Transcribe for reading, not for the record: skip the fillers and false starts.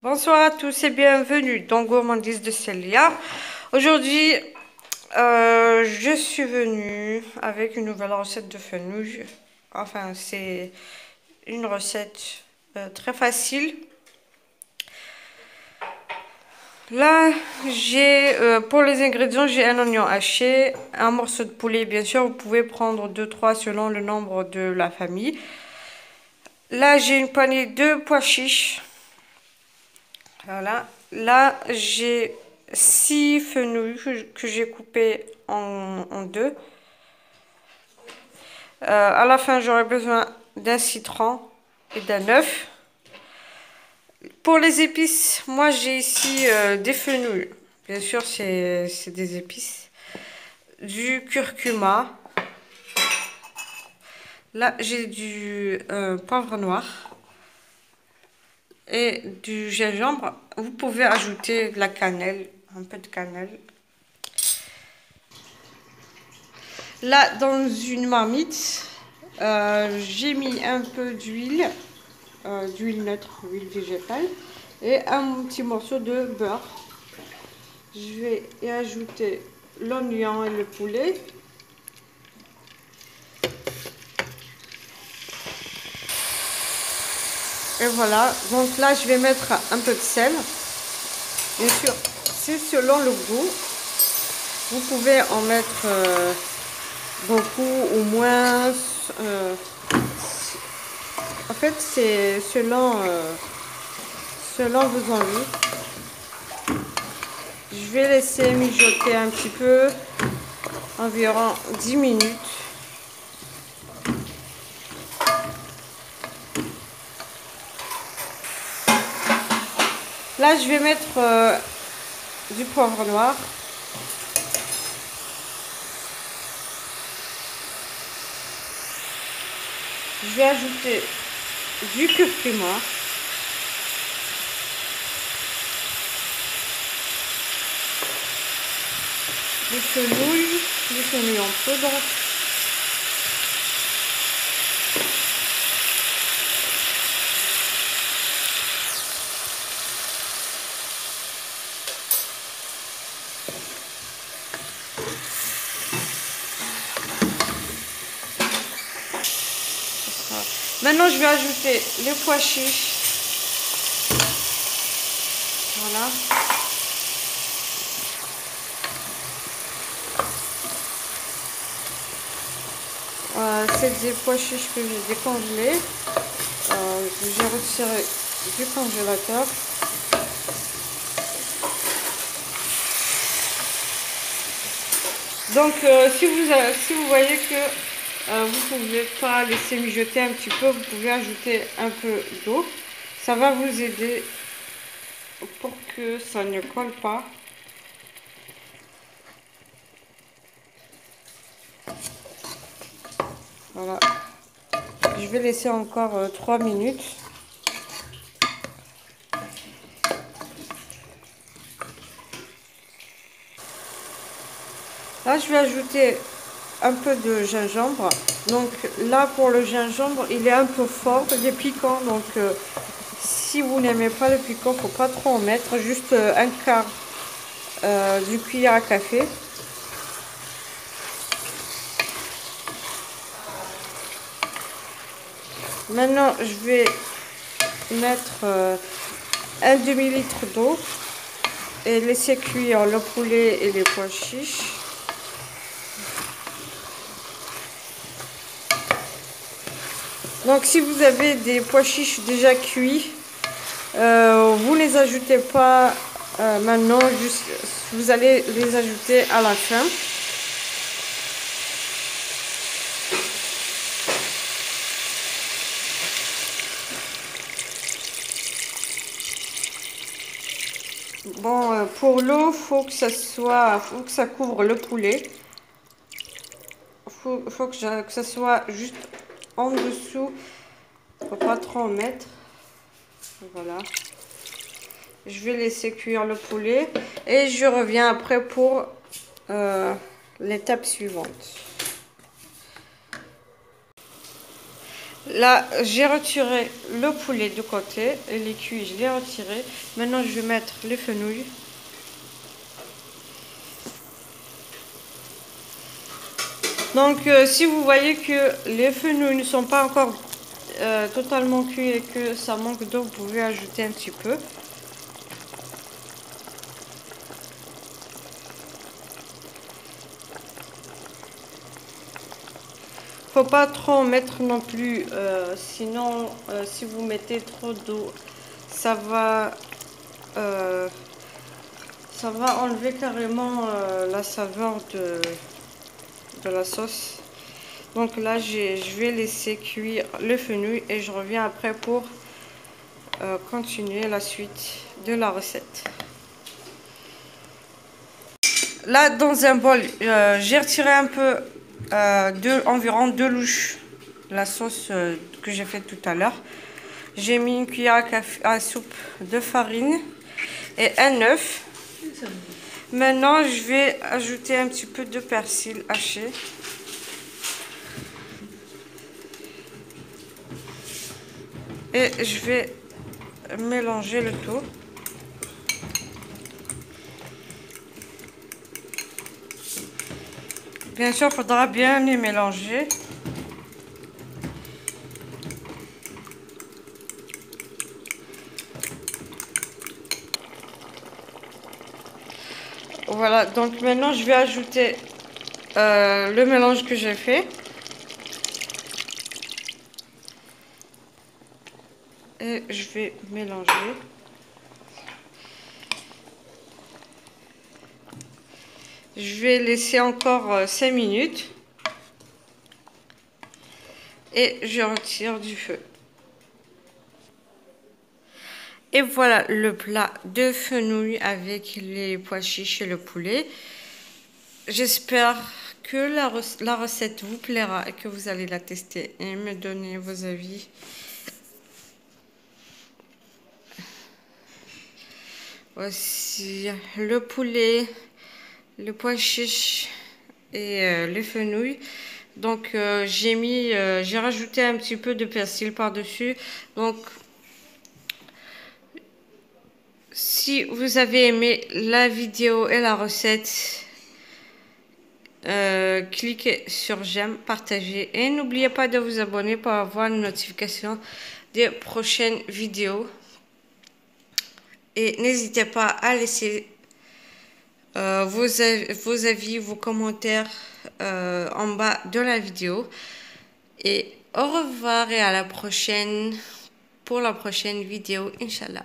Bonsoir à tous et bienvenue dans Gourmandise de Célia. Aujourd'hui, je suis venue avec une nouvelle recette de fenouil. Enfin, c'est une recette très facile. Là, j'ai pour les ingrédients, j'ai un oignon haché, un morceau de poulet. Bien sûr, vous pouvez prendre 2-3 selon le nombre de la famille. Là, j'ai une poignée de pois chiches. Voilà. Là, j'ai 6 fenouils que j'ai coupés en deux. À la fin, j'aurai besoin d'un citron et d'un œuf. Pour les épices, moi j'ai ici des fenouils. Bien sûr, c'est des épices. Du curcuma. Là, j'ai du poivre noir et du gingembre. Vous pouvez ajouter de la cannelle, un peu de cannelle. Là, dans une marmite, j'ai mis un peu d'huile neutre, huile végétale, et un petit morceau de beurre. Je vais y ajouter l'oignon et le poulet. Et voilà, donc là, je vais mettre un peu de sel. Bien sûr, c'est selon le goût. Vous pouvez en mettre beaucoup ou moins. En fait, c'est selon vos envies. Je vais laisser mijoter un petit peu, environ 10 minutes. Là, je vais mettre du poivre noir. Je vais ajouter du curcuma. Du fenouil en poudre. Maintenant, je vais ajouter les pois chiches. Voilà. C'est des pois chiches que j'ai décongelés. J'ai retiré du congélateur. Donc, si vous voyez que vous ne pouvez pas laisser mijoter un petit peu, vous pouvez ajouter un peu d'eau. Ça va vous aider pour que ça ne colle pas. Voilà. Je vais laisser encore 3 minutes. Là, je vais ajouter un peu de gingembre. Donc là, pour le gingembre, il est un peu fort, il est piquant. Donc si vous n'aimez pas le piquant, il ne faut pas trop en mettre. Juste un quart d'une cuillère à café. Maintenant, je vais mettre un demi-litre d'eau et laisser cuire le poulet et les pois chiches. Donc si vous avez des pois chiches déjà cuits, vous ne les ajoutez pas maintenant, juste, vous allez les ajouter à la fin. Bon, pour l'eau, faut que ça couvre le poulet. Faut que ça soit juste en dessous. Faut pas trop en mettre. Voilà. Je vais laisser cuire le poulet et je reviens après pour l'étape suivante. Là, j'ai retiré le poulet de côté et les cuits, je l'ai retiré. Maintenant, je vais mettre les fenouils. Donc, si vous voyez que les fenouils ne sont pas encore totalement cuits et que ça manque d'eau, vous pouvez ajouter un petit peu. Faut pas trop mettre non plus, sinon si vous mettez trop d'eau, ça va enlever carrément la saveur de la sauce. Donc là, je vais laisser cuire le fenouil et je reviens après pour continuer la suite de la recette. Là, dans un bol, j'ai retiré un peu, environ 2 louches, la sauce que j'ai faite tout à l'heure. J'ai mis une cuillère à soupe de farine et un œuf. Maintenant, je vais ajouter un petit peu de persil haché. Et je vais mélanger le tout. Bien sûr, il faudra bien les mélanger. Voilà, donc maintenant je vais ajouter le mélange que j'ai fait. Et je vais mélanger. Je vais laisser encore 5 minutes. Et je retire du feu. Et voilà le plat de fenouil avec les pois chiches et le poulet. J'espère que la recette vous plaira et que vous allez la tester et me donner vos avis. Voici le poulet, le pois chiche et le fenouil. Donc j'ai rajouté un petit peu de persil par-dessus. Donc si vous avez aimé la vidéo et la recette, cliquez sur j'aime, partagez et n'oubliez pas de vous abonner pour avoir une notification des prochaines vidéos. Et n'hésitez pas à laisser vos avis, vos commentaires en bas de la vidéo. Et au revoir et à la prochaine pour la prochaine vidéo, Inch'Allah.